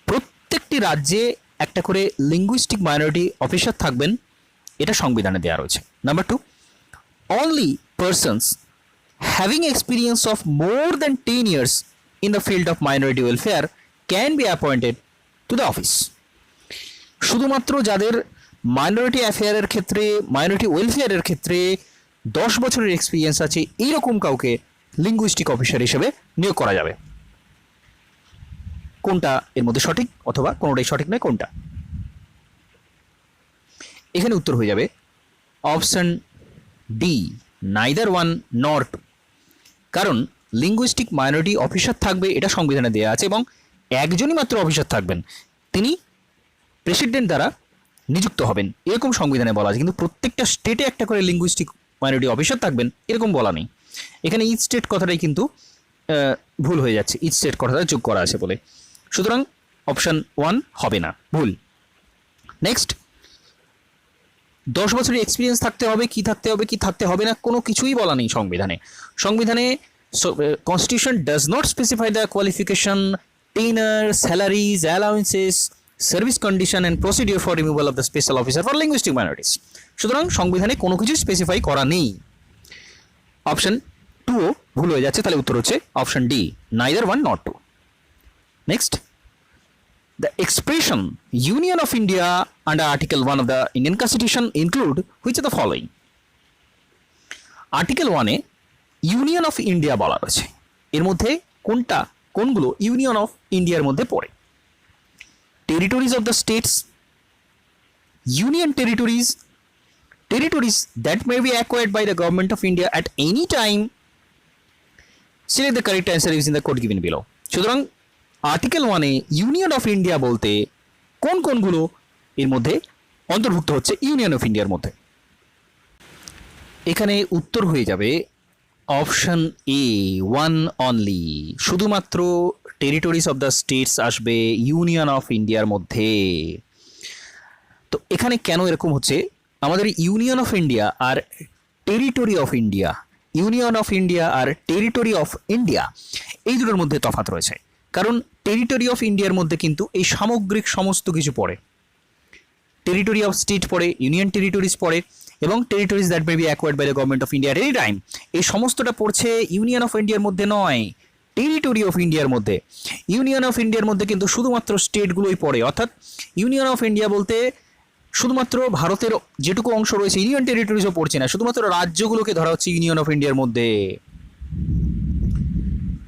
প্রত্যেকটি রাজ্যে একটা করে linguistic minority officer থাকবেন, এটা সংবিধানে দেওয়া রয়েছে। Number 2, only persons having experience of more than 10 years in the field of minority welfare can be appointed to the office। শুধুমাত্র যাদের মাইনরিটি অ্যাফেয়ারের ক্ষেত্রে, মাইনরিটি ওয়েলফেয়ারের ক্ষেত্রে 10 বছরের এক্সপিরিয়েন্স আছে, এইরকম কাউকে লিঙ্গুইস্টিক অফিসার হিসেবে নিয়োগ করা যাবে। কোনটা এর মধ্যে সঠিক, অথবা কোনোটাই সঠিক নয়, কোনটা? এখানে উত্তর হয়ে যাবে অপশন ডি, নাইদার 1 nor 2। কারণ লিঙ্গুইস্টিক মাইনরিটি অফিসার থাকবে, এটা সংবিধানে দেওয়া আছে, এবং একজনই মাত্র অফিসার থাকবেন, তিনি প্রেসিডেন্ট দ্বারা নিযুক্ত হবেন, এরকম সংবিধানে বলা আছে। কিন্তু প্রত্যেকটা স্টেটে একটা করে লিঙ্গুইস্টিক মাইনরিটি অফিসার থাকবেন এরকম বলা নেই। এখানে ইচ স্টেট কথাটাই কিন্তু ভুল হয়ে যাচ্ছে, ইচ স্টেট কথাটা যোগ করা আছে বলে। সুতরাং অপশান 1 হবে না, ভুল। নেক্সট, 10 বছরের এক্সপিরিয়েন্স থাকতে হবে, কি থাকতে হবে, কি থাকতে হবে না, কোনো কিছুই বলা নেই সংবিধানে। সংবিধানে constitution does not specify the qualification, টেনার, salaries, allowances, service condition and procedure for removal of the special officer for linguistic minorities. সুতরাং সংবিধানে কোনো কিছু স্পেসিফাই করা নেই। অপশন 2ও ভুল হয়ে যাচ্ছে, তাহলে উত্তর হচ্ছে option D, neither 1 nor 2। Next, the expression Union of India under Article 1 of the Indian Constitution include which of the following? Article 1-এ ইউনিয়ন অফ ইন্ডিয়া বলা রয়েছে, এর মধ্যে কোনগুলো ইউনিয়ন অফ ইন্ডিয়ার মধ্যে পড়ে? Territories of the states, union territories, territories that may be acquired by the government of India at any time. Select the correct answer is in the code given below. সুতরাং article 1-এ union of India বলতে কোনগুলো এর মধ্যে অন্তর্ভুক্ত হচ্ছে union of ইন্ডিয়ার মধ্যে? এখানে উত্তর হয়ে যাবে অপশন এ, 1 অনলি। শুধুমাত্র টেরিটরিজ অফ দ্য স্টেটস আসবে ইউনিয়ন অফ ইন্ডিয়ার মধ্যে। তো এখানে কেন এরকম হচ্ছে? আমাদের ইউনিয়ন অফ ইন্ডিয়া আর territory of India, union of India আর টেরিটরি অফ ইন্ডিয়া, এই দুটোর মধ্যে তফাৎ রয়েছে। কারণ টেরিটরি অফ ইন্ডিয়ার মধ্যে কিন্তু এই সামগ্রিক সমস্ত কিছু পড়ে, টেরিটরি অফ স্টেট পড়ে, ইউনিয়ন টেরিটরিজ পড়ে, এবং territories that may be acquired by the government of India at any time, এই সমস্তটা পড়ছে ইউনিয়ন অফ ইন্ডিয়ার মধ্যে নয়, টেরিটরি অফ ইন্ডিয়ার মধ্যে। ইউনিয়ন অফ ইন্ডিয়ার মধ্যে কিন্তু শুধুমাত্র স্টেটগুলোই পড়ে, অর্থাৎ ইউনিয়ন অফ ইন্ডিয়া বলতে শুধুমাত্র ভারতের যেটুকু অংশ রয়েছে ইউনিয়ন টেরিটরিজও পড়ছে না, শুধুমাত্র রাজ্যগুলোকে ধরা হচ্ছে ইউনিয়ন অফ ইন্ডিয়ার মধ্যে।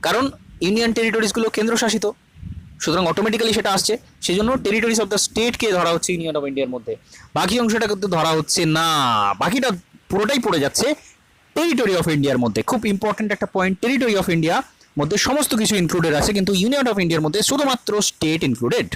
কারণ ইউনিয়ন টেরিটরিজগুলো কেন্দ্রশাসিত, সুতরাং অটোমেটিক্যালি সেটা আসছে, সেই জন্য টেরিটরিজ অফ দ্য স্টেটকে ধরা হচ্ছে ইউনিয়ন অফ ইন্ডিয়ার মধ্যে, বাকি অংশটা কিন্তু ধরা হচ্ছে না, বাকিটা পুরোটাই পড়ে যাচ্ছে টেরিটরি অফ ইন্ডিয়ার মধ্যে। খুব ইম্পর্টেন্ট একটা পয়েন্ট, টেরিটরি অফ ইন্ডিয়া মধ্যে সমস্ত কিছু ইনক্লুডেড আছে, কিন্তু ইউনিয়ন অফ ইন্ডিয়ার মধ্যে শুধুমাত্র স্টেট ইনক্লুডেড।